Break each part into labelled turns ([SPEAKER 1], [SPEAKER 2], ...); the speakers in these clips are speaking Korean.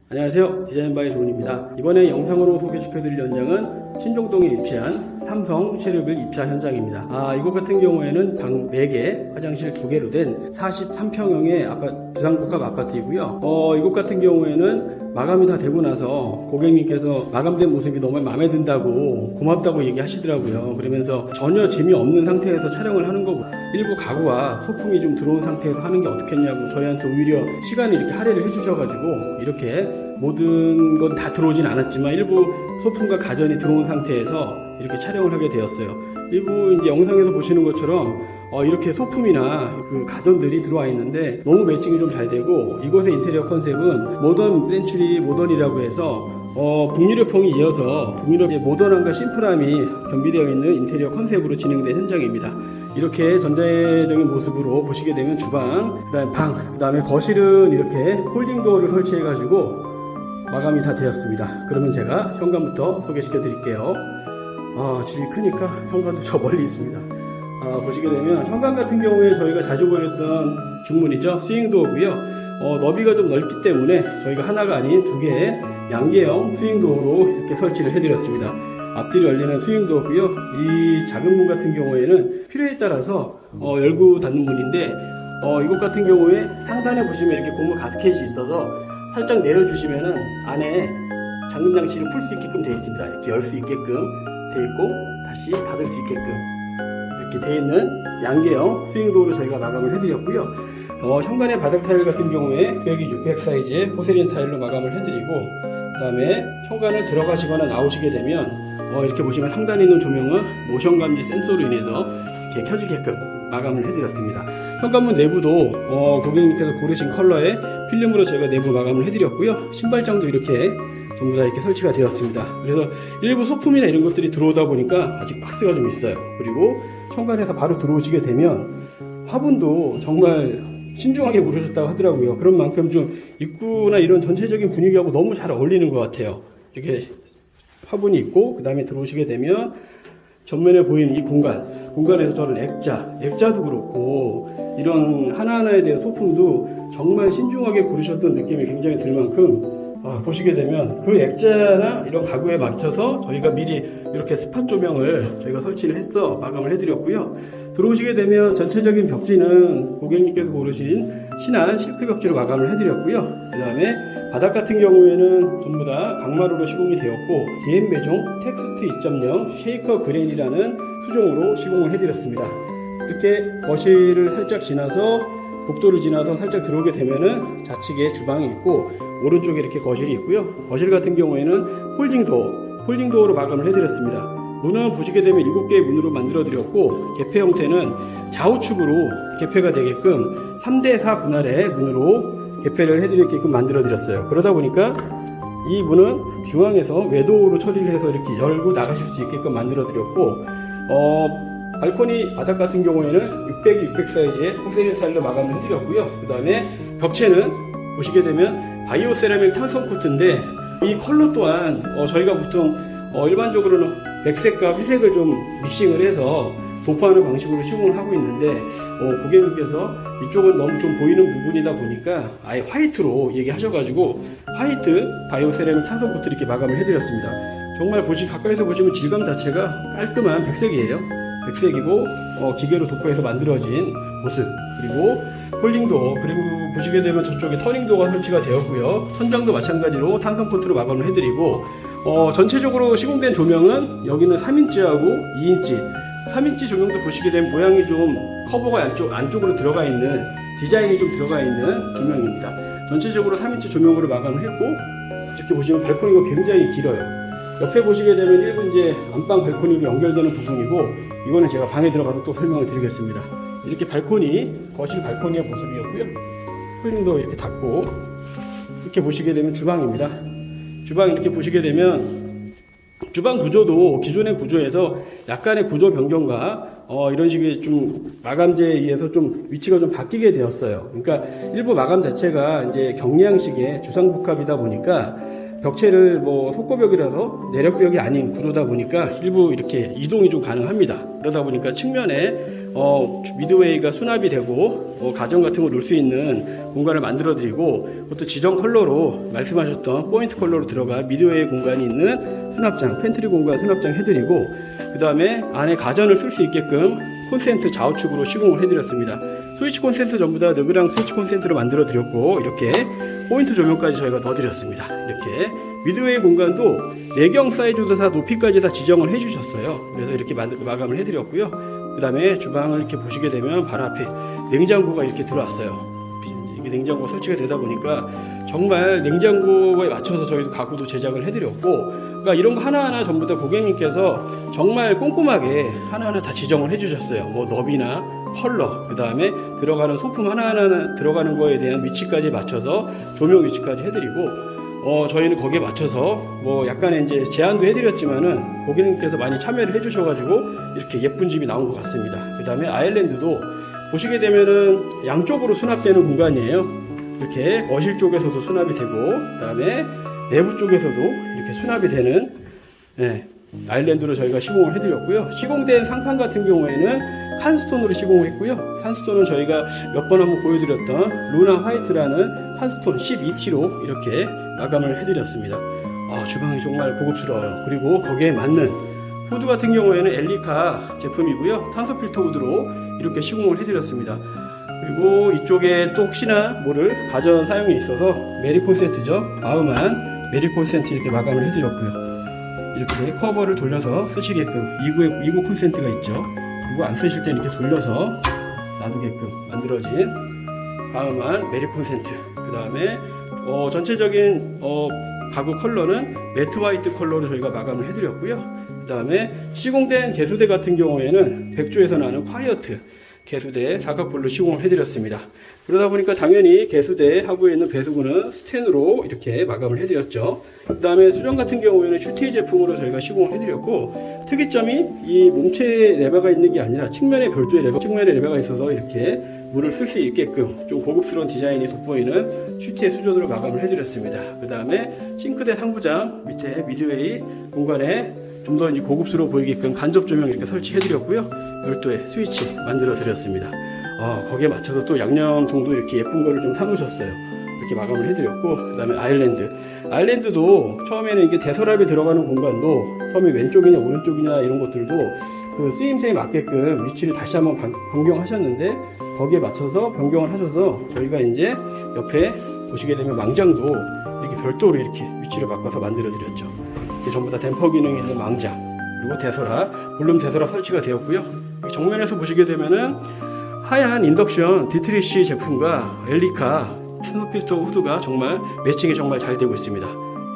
[SPEAKER 1] 안녕하세요, 디자인바의 조은입니다. 이번에 영상으로 소개시켜드릴 현장은 신종동에 위치한 삼성 쉐르빌 2차 현장입니다. 이곳 같은 경우에는 방 4개, 화장실 2개로 된 43평형의 주상복합 아파트이고요. 이곳 같은 경우에는 마감이 다 되고 나서 고객님께서 마감된 모습이 너무 마음에 든다고 고맙다고 얘기하시더라고요. 그러면서 전혀 재미없는 상태에서 촬영을 하는 거고, 일부 가구와 소품이 좀 들어온 상태에서 하는 게 어떻겠냐고 저희한테 오히려 시간을 이렇게 할애를 해주셔가지고 이렇게 모든 건 다 들어오진 않았지만 일부 소품과 가전이 들어온 상태에서 이렇게 촬영을 하게 되었어요. 일부 이제 영상에서 보시는 것처럼 이렇게 소품이나 그 가전들이 들어와 있는데 너무 매칭이 좀 잘 되고, 이곳의 인테리어 컨셉은 모던 센츄리 모던이라고 해서 북유럽풍이 이어서 북유럽의 모던함과 심플함이 겸비되어 있는 인테리어 컨셉으로 진행된 현장입니다. 이렇게 전자적인 모습으로 보시게 되면 주방, 그 다음에 방, 그 다음에 거실은 이렇게 홀딩 도어를 설치해 가지고 마감이 다 되었습니다. 그러면 제가 현관부터 소개시켜 드릴게요. 집이 크니까 현관도 저 멀리 있습니다. 보시게 되면 현관 같은 경우에 저희가 자주 보였던 중문이죠. 스윙도어고요. 너비가 좀 넓기 때문에 저희가 하나가 아닌 2개의 양계형 스윙도어로 이렇게 설치를 해드렸습니다. 앞뒤로 열리는 스윙도어고요. 이 작은 문 같은 경우에는 필요에 따라서 열고 닫는 문인데, 이곳 같은 경우에 상단에 보시면 이렇게 고무 가스켓이 있어서 살짝 내려주시면은 안에 잠금 장치를 풀 수 있게끔 되어 있습니다. 이렇게 열 수 있게끔 되어 있고 다시 닫을 수 있게끔 이렇게 되어 있는 양계형 스윙도어로 저희가 마감을 해드렸고요. 현관의 바닥 타일 같은 경우에 600 사이즈의 포세린 타일로 마감을 해드리고, 그 다음에 현관을 들어가시거나 나오시게 되면 이렇게 보시면 상단에 있는 조명은 모션 감지 센서로 인해서 이렇게 켜지게끔 마감을 해드렸습니다. 현관문 내부도 고객님께서 고르신 컬러의 필름으로 저희가 내부 마감을 해드렸고요. 신발장도 이렇게 전부 다 이렇게 설치가 되었습니다. 그래서 일부 소품이나 이런 것들이 들어오다 보니까 아직 박스가 좀 있어요. 그리고 현관에서 바로 들어오시게 되면 화분도 정말 신중하게 고르셨다고 하더라고요. 그런 만큼 좀 입구나 이런 전체적인 분위기하고 너무 잘 어울리는 것 같아요. 이렇게 화분이 있고, 그 다음에 들어오시게 되면 전면에 보이는 이 공간에서 저는 액자도 그렇고 이런 하나하나에 대한 소품도 정말 신중하게 고르셨던 느낌이 굉장히 들 만큼, 보시게 되면 그 액자나 이런 가구에 맞춰서 저희가 미리 이렇게 스팟 조명을 저희가 설치를 해서 마감을 해드렸고요. 들어오시게 되면 전체적인 벽지는 고객님께서 고르신 신한 실크 벽지로 마감을 해드렸고요. 그 다음에 바닥 같은 경우에는 전부 다 강마루로 시공이 되었고, DM 배종 텍스트 2.0 쉐이커 그레인이라는 수종으로 시공을 해드렸습니다. 이렇게 거실을 살짝 지나서 복도를 지나서 살짝 들어오게 되면은 좌측에 주방이 있고, 오른쪽에 이렇게 거실이 있고요. 거실 같은 경우에는 폴딩도어로 마감을 해드렸습니다. 문은 보시게 되면 7개의 문으로 만들어 드렸고, 개폐 형태는 좌우측으로 개폐가 되게끔 3대4 분할의 문으로 개폐를 해드리게끔 만들어 드렸어요. 그러다 보니까 이 문은 중앙에서 외도어로 처리를 해서 이렇게 열고 나가실 수 있게끔 만들어 드렸고, 발코니 바닥 같은 경우에는 600 사이즈의 포세린 타일로 마감을 해드렸고요. 그 다음에 벽체는 보시게 되면 바이오 세라믹 탄성 코트인데, 이 컬러 또한 저희가 보통 일반적으로는 백색과 회색을 좀 믹싱을 해서 도포하는 방식으로 시공을 하고 있는데, 고객님께서 이쪽은 너무 좀 보이는 부분이다 보니까 아예 화이트로 얘기하셔가지고 화이트 바이오 세라믹 탄성 코트 이렇게 마감을 해드렸습니다. 정말 가까이서 보시면 질감 자체가 깔끔한 백색이에요. 백색이고 기계로 도포해서 만들어진 모습, 그리고 폴딩도어, 그리고 보시게 되면 저쪽에 터닝도어가 설치가 되었고요. 천장도 마찬가지로 탄성 코트로 마감을 해드리고, 전체적으로 시공된 조명은 여기는 3인치하고 2인치 3인치 조명도 보시게 되면 모양이 좀 커버가 안쪽으로 들어가 있는, 디자인이 좀 들어가 있는 조명입니다. 전체적으로 3인치 조명으로 마감을 했고, 이렇게 보시면 발코니가 굉장히 길어요. 옆에 보시게 되면 일부 이제 안방 발코니로 연결되는 부분이고, 이거는 제가 방에 들어가서 또 설명을 드리겠습니다. 이렇게 거실 발코니의 모습이었고요. 폴딩도 이렇게 닫고, 이렇게 보시게 되면 주방입니다. 주방 이렇게 보시게 되면 주방 구조도 기존의 구조에서 약간의 구조 변경과 이런 식의 좀 마감재에 의해서 좀 위치가 좀 바뀌게 되었어요. 그러니까 일부 마감 자체가 이제 경량식의 주상복합이다 보니까 벽체를 속고벽이라서 내력벽이 아닌 구조다 보니까 일부 이렇게 이동이 좀 가능합니다. 그러다 보니까 측면에 미드웨이가 수납이 되고 가전 같은 거 놓을 수 있는 공간을 만들어 드리고, 그것도 지정 컬러로 말씀하셨던 포인트 컬러로 들어간 미드웨이 공간이 있는 수납장, 팬트리 공간 수납장 해드리고, 그 다음에 안에 가전을 쓸 수 있게끔 콘센트 좌우측으로 시공을 해드렸습니다. 스위치 콘센트 전부 다 너그랑 스위치 콘센트로 만들어 드렸고, 이렇게 포인트 조명까지 저희가 넣어드렸습니다. 이렇게 미드웨이 공간도 내경 사이즈도 다 높이까지 다 지정을 해주셨어요. 그래서 이렇게 마감을 해드렸고요. 그 다음에 주방을 이렇게 보시게 되면 바로 앞에 냉장고가 이렇게 들어왔어요. 이게 냉장고 설치가 되다 보니까 정말 냉장고에 맞춰서 저희도 가구도 제작을 해드렸고, 그러니까 이런 거 하나하나 전부 다 고객님께서 정말 꼼꼼하게 하나하나 다 지정을 해주셨어요. 뭐 너비나 컬러, 그 다음에 들어가는 소품 하나하나 들어가는 거에 대한 위치까지 맞춰서 조명 위치까지 해드리고, 저희는 거기에 맞춰서 뭐 약간의 이제 제안도 해드렸지만은 고객님께서 많이 참여를 해주셔가지고 이렇게 예쁜 집이 나온 것 같습니다. 그 다음에 아일랜드도 보시게 되면은 양쪽으로 수납되는 공간이에요. 이렇게 거실 쪽에서도 수납이 되고, 그 다음에 내부 쪽에서도 이렇게 수납이 되는 아일랜드로 저희가 시공을 해드렸고요. 시공된 상판 같은 경우에는 칸스톤으로 시공을 했고요. 칸스톤은 저희가 몇 번 한번 보여드렸던 루나 화이트라는 칸스톤 12T로 이렇게 마감을 해드렸습니다. 주방이 정말 고급스러워요. 그리고 거기에 맞는 후드 같은 경우에는 엘리카 제품이고요. 탄소 필터 후드로 이렇게 시공을 해드렸습니다. 그리고 이쪽에 또 혹시나 모를 가전 사용이 있어서 메리 콘센트죠. 마음한 메리 콘센트 이렇게 마감을 해드렸고요. 이렇게 커버를 돌려서 쓰시게끔 2구 콘센트가 있죠. 그리고 안 쓰실 때는 이렇게 돌려서 놔두게끔 만들어진 마음한 메리 콘센트. 그 다음에 전체적인 가구 컬러는 매트 화이트 컬러로 저희가 마감을 해드렸고요. 그 다음에 시공된 개수대 같은 경우에는 백조에서 나는 콰이어트 개수대 사각볼로 시공을 해드렸습니다. 그러다 보니까 당연히 개수대 하부에 있는 배수구는 스텐으로 이렇게 마감을 해드렸죠. 그 다음에 수전 같은 경우에는 슈티 제품으로 저희가 시공을 해드렸고, 특이점이 이 몸체 레버가 있는 게 아니라 측면에 별도의 측면에 레버가 있어서 이렇게 물을 쓸 수 있게끔 좀 고급스러운 디자인이 돋보이는 슈티의 수전으로 마감을 해드렸습니다. 그 다음에 싱크대 상부장 밑에 미드웨이 공간에 좀 더 고급스러워 보이게끔 간접 조명 이렇게 설치해드렸고요. 별도의 스위치 만들어 드렸습니다. 거기에 맞춰서 또 양념통도 이렇게 예쁜 거를 좀 사놓으셨어요. 이렇게 마감을 해드렸고, 그 다음에 아일랜드도 처음에는 이게 대서랍에 들어가는 공간도 처음에 왼쪽이냐 오른쪽이냐 이런 것들도 그 쓰임새에 맞게끔 위치를 다시 한번 변경하셨는데, 거기에 맞춰서 변경을 하셔서 저희가 이제 옆에 보시게 되면 망장도 이렇게 별도로 이렇게 위치를 바꿔서 만들어 드렸죠. 이게 전부 다 댐퍼 기능이 있는 망장, 그리고 대서랍, 볼륨 대서랍 설치가 되었고요. 정면에서 보시게 되면은 하얀 인덕션 디트리쉬 제품과 엘리카 스노필터 후드가 정말 매칭이 정말 잘 되고 있습니다.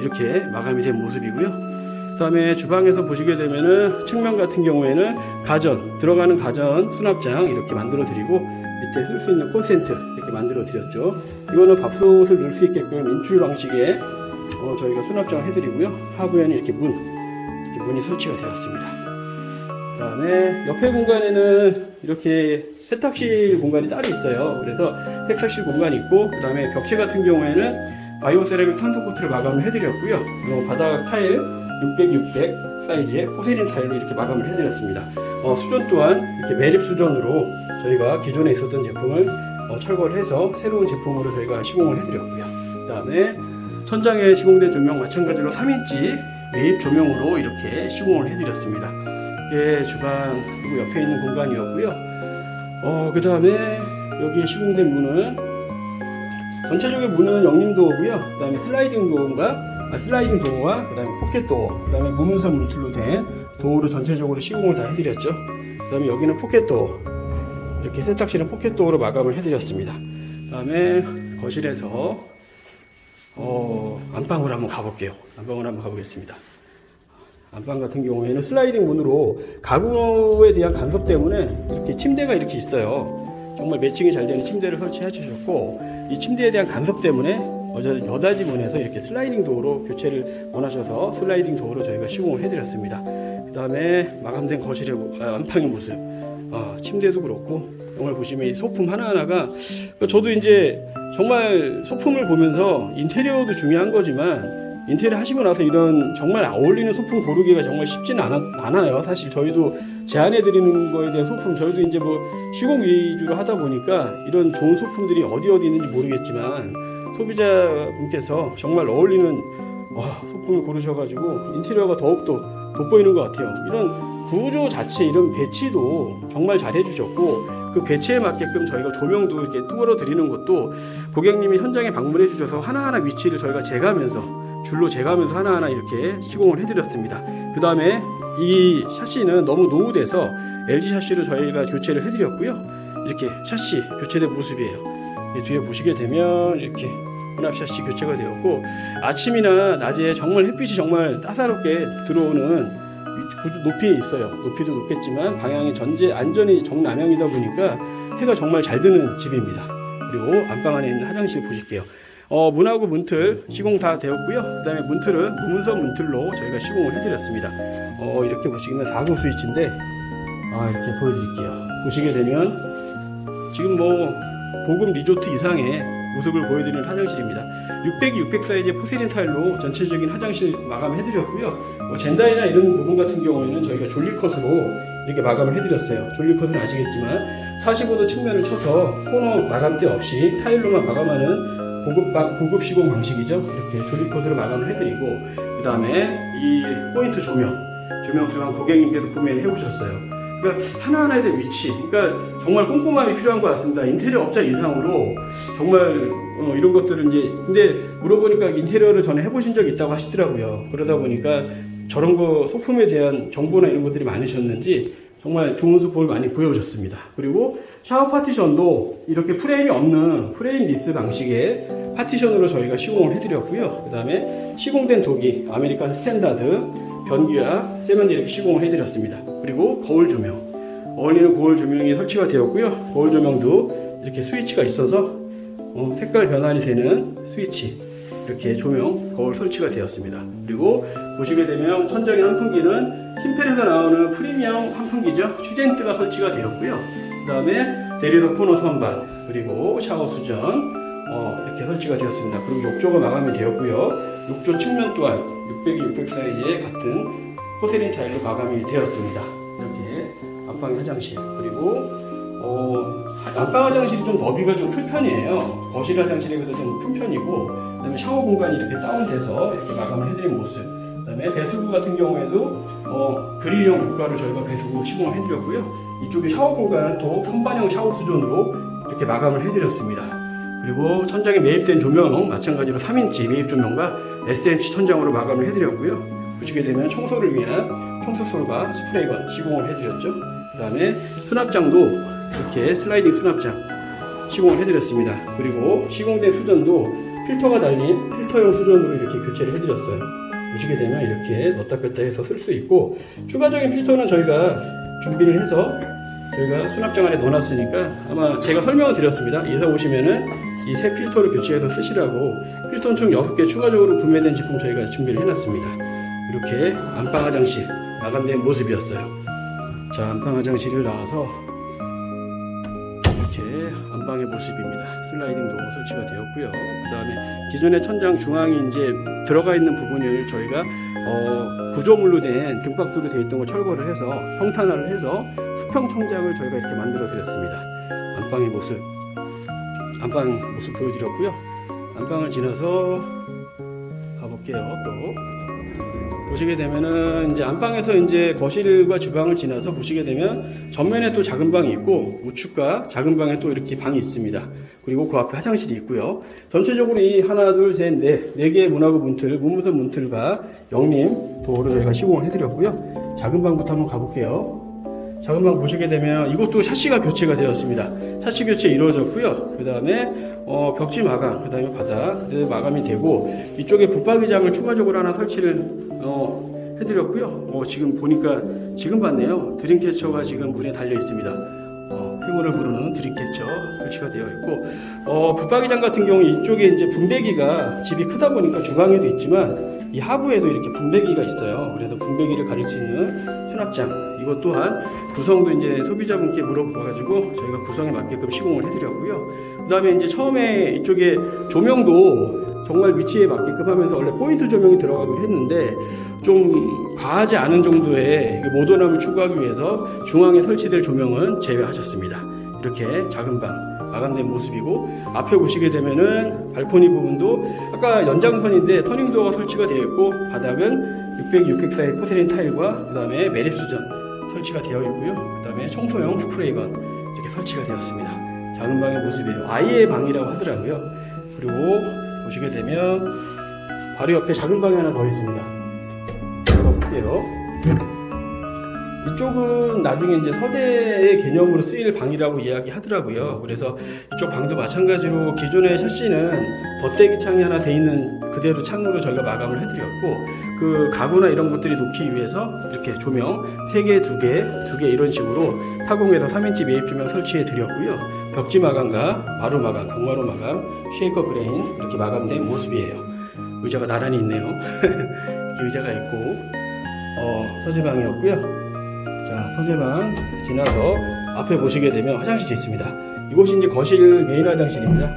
[SPEAKER 1] 이렇게 마감이 된 모습이고요. 그 다음에 주방에서 보시게 되면은 측면 같은 경우에는 들어가는 가전 수납장 이렇게 만들어 드리고, 밑에 쓸 수 있는 콘센트 이렇게 만들어 드렸죠. 이거는 밥솥을 넣을 수 있게끔 인출 방식의 저희가 수납장을 해드리고요. 하부에는 이렇게 문이 설치가 되었습니다. 그 다음에 옆에 공간에는 이렇게 세탁실 공간이 따로 있어요. 그래서 세탁실 공간이 있고, 그 다음에 벽체 같은 경우에는 바이오 세라믹 탄소 코트를 마감을 해드렸고요. 바닥 타일 600 사이즈의 포세린 타일로 이렇게 마감을 해드렸습니다. 수전 또한 이렇게 매립 수전으로 저희가 기존에 있었던 제품을 철거를 해서 새로운 제품으로 저희가 시공을 해드렸고요. 그 다음에 천장에 시공된 조명 마찬가지로 3인치 매입 조명으로 이렇게 시공을 해드렸습니다. 이게 주방 그리고 옆에 있는 공간이었고요. 그 다음에 여기에 시공된 문은 전체적인 문은 영림도어고요. 그 다음에 슬라이딩 도어와 그 다음에 포켓 도어, 그 다음에 무문선 문틀로 된 도어로 전체적으로 시공을 다 해드렸죠. 그 다음에 여기는 포켓 도어, 이렇게 세탁실은 포켓 도어로 마감을 해드렸습니다. 그 다음에 거실에서 안방으로 한번 가볼게요. 안방으로 한번 가보겠습니다. 안방 같은 경우에는 슬라이딩 문으로 가구에 대한 간섭 때문에 이렇게 침대가 이렇게 있어요. 정말 매칭이 잘 되는 침대를 설치해 주셨고, 이 침대에 대한 간섭 때문에 여닫이 문에서 이렇게 슬라이딩 도어로 교체를 원하셔서 슬라이딩 도어로 저희가 시공을 해드렸습니다. 그 다음에 마감된 거실의 안방의 모습, 침대도 그렇고 정말 보시면 이 소품 하나하나가, 저도 이제 정말 소품을 보면서 인테리어도 중요한 거지만 인테리어 하시고 나서 이런 정말 어울리는 소품 고르기가 정말 쉽지는 않아요. 사실 저희도 제안해 드리는 거에 대한 소품, 저희도 이제 뭐 시공 위주로 하다 보니까 이런 좋은 소품들이 어디 있는지 모르겠지만 소비자분께서 정말 어울리는 소품을 고르셔가지고 인테리어가 더욱더 돋보이는 것 같아요. 이런 구조 자체, 이런 배치도 정말 잘 해주셨고, 그 배치에 맞게끔 저희가 조명도 이렇게 뚫어 드리는 것도 고객님이 현장에 방문해 주셔서 하나하나 위치를 저희가 줄로 재가면서 하나하나 이렇게 시공을 해드렸습니다. 그 다음에 이 샤시는 너무 노후돼서 LG 샤시로 저희가 교체를 해드렸고요. 이렇게 샤시 교체된 모습이에요. 뒤에 보시게 되면 이렇게 혼합 샤시 교체가 되었고, 아침이나 낮에 정말 햇빛이 정말 따사롭게 들어오는 높이에 있어요. 높이도 높겠지만 방향이 안전이 정남향이다 보니까 해가 정말 잘 드는 집입니다. 그리고 안방 안에 있는 화장실 보실게요. 문하고 문틀 시공 다 되었고요. 그 다음에 문틀은 무문선 문틀로 저희가 시공을 해드렸습니다. 이렇게 보시면 4구 스위치인데 이렇게 보여드릴게요. 보시게 되면 지금 고급 리조트 이상의 모습을 보여드리는 화장실입니다. 600이 600 사이즈의 포세린 타일로 전체적인 화장실 마감해드렸고요. 젠다이나 이런 부분 같은 경우에는 저희가 졸리컷으로 이렇게 마감을 해드렸어요. 졸리컷은 아시겠지만 45도 측면을 쳐서 코너 마감대 없이 타일로만 마감하는 고급 시공 방식이죠. 이렇게 졸리컷으로 마감을 해드리고, 그 다음에 이 포인트 조명 또한 고객님께서 구매를 해오셨어요. 그러니까 하나하나에 대한 위치, 그러니까 정말 꼼꼼함이 필요한 것 같습니다. 인테리어 업자 이상으로 정말 이런 것들을 근데 물어보니까 인테리어를 전에 해보신 적이 있다고 하시더라고요. 그러다 보니까 저런 거 소품에 대한 정보나 이런 것들이 많으셨는지 정말 좋은 소품을 많이 보여주셨습니다. 그리고 샤워 파티션도 이렇게 프레임이 없는 프레임 리스 방식의 파티션으로 저희가 시공을 해드렸고요. 그 다음에 시공된 도기 아메리칸 스탠다드 변기와 세면대 이렇게 시공을 해드렸습니다. 그리고 거울 조명, 어울리는 거울 조명이 설치가 되었고요. 거울 조명도 이렇게 스위치가 있어서 색깔 변환이 되는 스위치, 이렇게 조명, 거울 설치가 되었습니다. 그리고 보시게 되면 천장의 환풍기는 힘펠에서 나오는 프리미엄 환풍기죠. 슈젠트가 설치가 되었고요. 그 다음에 대리석 코너 선반, 그리고 샤워 수전 이렇게 설치가 되었습니다. 그리고 욕조가 마감이 되었고요. 욕조 측면 또한 600이 600 사이즈의 같은 포세린 타일로 마감이 되었습니다. 이렇게 안방 화장실, 그리고 안방 화장실이 좀 너비가 좀 큰 편이에요. 거실 화장실에 비해서 좀 큰 편이고, 그 다음에 샤워 공간이 이렇게 다운돼서 이렇게 마감을 해드린 모습. 그 다음에 배수구 같은 경우에도 그릴형 국가를 저희가 배수구 시공을 해드렸고요. 이쪽에 샤워 공간은 또 선반형 샤워 수전으로 이렇게 마감을 해드렸습니다. 그리고 천장에 매입된 조명 마찬가지로 3인치 매입 조명과 SMC 천장으로 마감을 해드렸고요. 보시게 되면 청소를 위한 청소솔과 스프레이건 시공을 해드렸죠. 그 다음에 수납장도 이렇게 슬라이딩 수납장 시공을 해드렸습니다. 그리고 시공된 수전도 필터가 달린 필터용 수전으로 이렇게 교체를 해드렸어요. 보시게 되면 이렇게 넣다 뺐다 해서 쓸 수 있고, 추가적인 필터는 저희가 준비를 해서 저희가 수납장 안에 넣어놨으니까 아마 제가 설명을 드렸습니다. 이사 오시면은 이 새 필터를 교체해서 쓰시라고 필터는 총 6개 추가적으로 구매된 제품 저희가 준비를 해놨습니다. 이렇게 안방 화장실 마감된 모습이었어요. 자, 안방 화장실을 나와서 이렇게 안방의 모습입니다. 슬라이딩 도어 설치가 되었고요. 그 다음에 기존의 천장 중앙이 이제 들어가 있는 부분을 저희가 구조물로 된 등박스로 되어 있던 걸 철거를 해서 평탄화를 해서 수평 청장을 저희가 이렇게 만들어 드렸습니다. 안방의 모습 보여드렸고요. 안방을 지나서 가볼게요. 또 보시게 되면은 이제 안방에서 이제 거실과 주방을 지나서 보시게 되면 전면에 또 작은 방이 있고 우측과 작은 방에 또 이렇게 방이 있습니다. 그리고 그 앞에 화장실이 있고요. 전체적으로 이 하나, 둘, 셋, 네 개의 문하고 문틀, 문무선 문틀과 영림 도어로 저희가 시공을 해드렸고요. 작은 방부터 한번 가볼게요. 작은 방 보시게 되면 이것도 샤시가 교체가 되었습니다. 샤시 교체 이루어졌고요. 그 다음에 벽지 마감, 그 다음에 바닥 마감이 되고, 이쪽에 붙박이장을 추가적으로 하나 설치를 해드렸고요. 지금 보니까 지금 봤네요. 드림캐쳐가 지금 문에 달려 있습니다. 해물을 부르는 드림캐쳐 설치가 되어 있고, 붙박이장 같은 경우 이쪽에 이제 분배기가 집이 크다 보니까 주방에도 있지만 이 하부에도 이렇게 분배기가 있어요. 그래서 분배기를 가릴 수 있는 수납장, 이것 또한 구성도 이제 소비자분께 물어봐가지고 저희가 구성에 맞게끔 시공을 해드렸고요. 그 다음에 이제 처음에 이쪽에 조명도 정말 위치에 맞게끔 하면서 원래 포인트 조명이 들어가기로 했는데 좀 과하지 않은 정도의 모던함을 추구하기 위해서 중앙에 설치될 조명은 제외하셨습니다. 이렇게 작은 방 마감된 모습이고, 앞에 보시게 되면은 발코니 부분도 아까 연장선인데 터닝도어가 설치가 되어 있고, 바닥은 600, 604의 포세린 타일과 그 다음에 매립 수전 설치가 되어 있고요. 그 다음에 청소용 스프레이건 이렇게 설치가 되었습니다. 작은 방의 모습이에요. 아이의 방이라고 하더라고요. 그리고 보시게 되면 바로 옆에 작은 방이 하나 더 있습니다. 열어볼게요. 이쪽은 나중에 이제 서재의 개념으로 쓰일 방이라고 이야기하더라고요. 그래서 이쪽 방도 마찬가지로 기존의 샤시는 덧대기 창이 하나 돼 있는 그대로 창으로 저희가 마감을 해드렸고, 그 가구나 이런 것들이 놓기 위해서 이렇게 조명 3개, 2개 이런 식으로 타공해서 3인치 매입 조명 설치해 드렸고요. 벽지 마감과 마루 마감, 강마루 마감, 쉐이커 그레인 이렇게 마감된 모습이에요. 의자가 나란히 있네요. 이렇게 의자가 있고, 서재방이었고요. 자, 서재방 지나서 앞에 보시게 되면 화장실이 있습니다. 이곳이 이제 거실 메인 화장실입니다.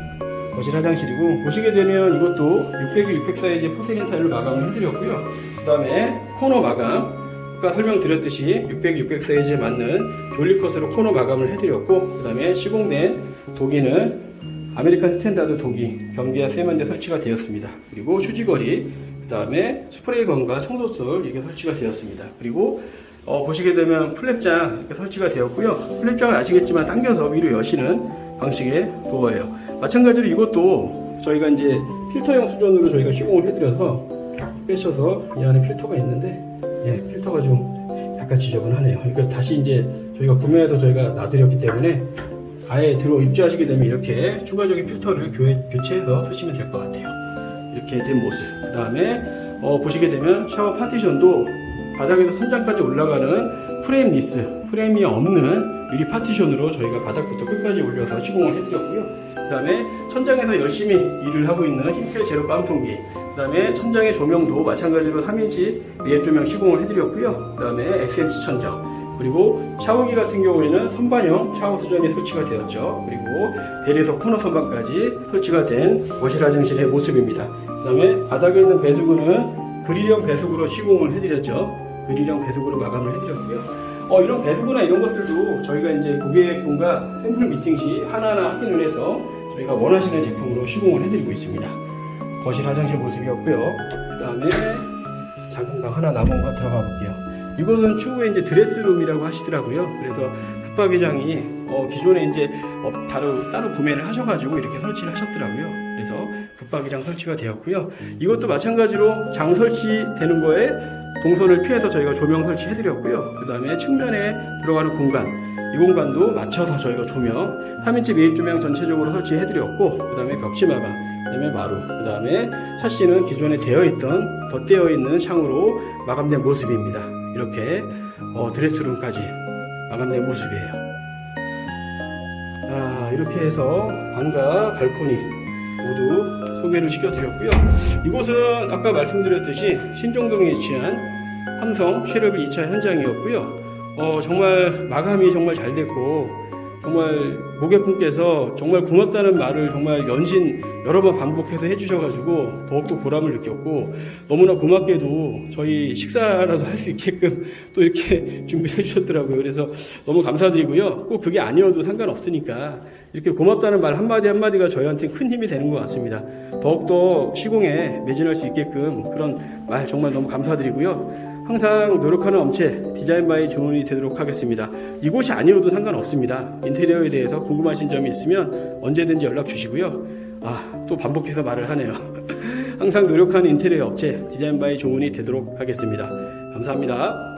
[SPEAKER 1] 거실 화장실이고, 보시게 되면 이것도 600, 600 사이즈의 포세린 타일로 마감을 해드렸고요. 그 다음에 코너 마감, 아까 설명드렸듯이 600, 600 사이즈에 맞는 졸리컷으로 코너 마감을 해드렸고, 그 다음에 시공된 도기는 아메리칸 스탠다드 도기 변기와 세면대 설치가 되었습니다. 그리고 휴지거리, 그 다음에 스프레이건과 청소솔 이렇게 설치가 되었습니다. 그리고 보시게 되면 플랩장 이렇게 설치가 되었고요. 플랩장은 아시겠지만 당겨서 위로 여시는 방식의 도어예요. 마찬가지로 이것도 저희가 이제 필터형 수전으로 저희가 시공을 해드려서 빼셔서 이 안에 필터가 있는데, 필터가 좀 약간 지저분하네요. 이거 다시 이제 저희가 구매해서 저희가 놔드렸기 때문에 아예 입주하시게 되면 이렇게 추가적인 필터를 교체해서 쓰시면 될 것 같아요. 이렇게 된 모습. 그 다음에 보시게 되면 샤워 파티션도 바닥에서 천장까지 올라가는 프레임 리스, 프레임이 없는 유리 파티션으로 저희가 바닥부터 끝까지 올려서 시공을 해드렸고요. 그 다음에 천장에서 열심히 일을 하고 있는 힘필 제로 깜풍기, 그 다음에 천장의 조명도 마찬가지로 3인치 매입 조명 시공을 해드렸고요. 그 다음에 SMC 천정, 그리고 샤워기 같은 경우에는 선반형 샤워 수전이 설치가 되었죠. 그리고 대리석 코너 선반까지 설치가 된 거실 화장실의 모습입니다. 그 다음에 바닥에 있는 배수구는 그릴형 배수구로 시공을 해드렸죠. 그릴형 배수구로 마감을 해드렸고요. 이런 배수구나 이런 것들도 저희가 이제 고객분과 샘플 미팅 시 하나하나 확인을 해서 저희가 원하시는 제품으로 시공을 해드리고 있습니다. 거실 화장실 모습이었고요. 그 다음에 작은 방 하나 남은 거 들어가 볼게요. 이곳은 추후에 이제 드레스룸이라고 하시더라고요. 그래서 붙박이장이 기존에 이제 따로 구매를 하셔가지고 이렇게 설치를 하셨더라고요. 그래서 붙박이장 설치가 되었고요. 이것도 마찬가지로 장 설치되는 거에 동선을 피해서 저희가 조명 설치해드렸고요. 그 다음에 측면에 들어가는 공간, 이 공간도 맞춰서 저희가 조명 3인치 매입 조명 전체적으로 설치해드렸고, 그 다음에 벽지 마감, 그 다음에 마루, 그 다음에 샤시는 기존에 덧대어 있는 창으로 마감된 모습입니다. 이렇게 드레스룸까지 마감된 모습이에요. 이렇게 해서 방과 발코니 모두 소개를 시켜드렸고요. 이곳은 아까 말씀드렸듯이 신정동에 위치한 삼성 쉐르빌 2차 현장이었고요. 정말 마감이 정말 잘 됐고, 정말 고객분께서 정말 고맙다는 말을 정말 연신 여러 번 반복해서 해주셔가지고 더욱더 보람을 느꼈고, 너무나 고맙게도 저희 식사라도 할 수 있게끔 또 이렇게 준비를 해주셨더라고요. 그래서 너무 감사드리고요. 꼭 그게 아니어도 상관없으니까 이렇게 고맙다는 말 한마디 한마디가 저희한테 큰 힘이 되는 것 같습니다. 더욱더 시공에 매진할 수 있게끔 그런 말 정말 너무 감사드리고요. 항상 노력하는 엄체 디자인 바이 조은이 되도록 하겠습니다. 이곳이 아니어도 상관없습니다. 인테리어에 대해서 궁금하신 점이 있으면 언제든지 연락 주시고요. 또 반복해서 말을 하네요. 항상 노력하는 인테리어 업체 디자인 바이 조은이 되도록 하겠습니다. 감사합니다.